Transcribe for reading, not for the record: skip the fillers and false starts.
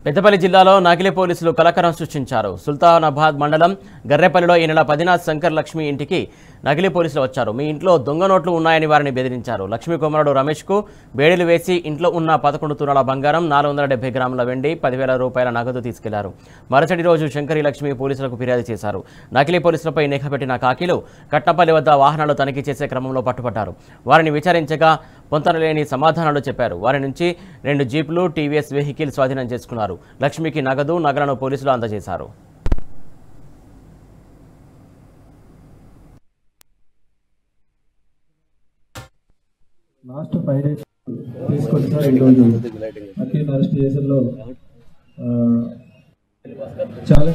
పెద్దపల్లి జిల్లాలో నకిలీ పోలీసులు కలకలం సృష్టించారు. సుల్తానాబాద్ మండలం గర్రెపల్లిలో ఈ నెల 10న శంకర్ లక్ష్మి ఇంటికి నకిలీ పోలీసులు వచ్చారు. మీ ఇంట్లో దొంగ నోట్లు ఉన్నాయని వారిని బెదిరించారు. లక్ష్మి కుమారుడు రమేష్కు బేడీలు వేసి ఇంట్లో ఉన్న 11 తులాల బంగారం, 470 గ్రాముల వెండి, 10,000 రూపాయల నగదు తీసుకెళ్లారు. మరుసటి రోజు శంకరి లక్ష్మి పోలీసులకు ఫిర్యాదు చేశారు. నకిలీ పోలీసులపై నిఘా పెట్టిన కాకీలు కట్నపల్లి వద్ద వాహనాలు తనిఖీ చేసే క్రమంలో పట్టుబడ్డారు. వారిని విచారించగా పొంతనలేని సమాధానాలు చెప్పారు. వారి నుంచి 2 జీపులు, టీవీఎస్ వెహికల్ స్వాధీనం చేసుకున్నారు. లక్ష్మికి నగదు, నగలను పోలీసులు అందజేశారు. లాస్ట్ 5 days తీసుకొచ్చిన 2 రోజులు అఖిల్ అరెస్ట్ చేసేలో చాలా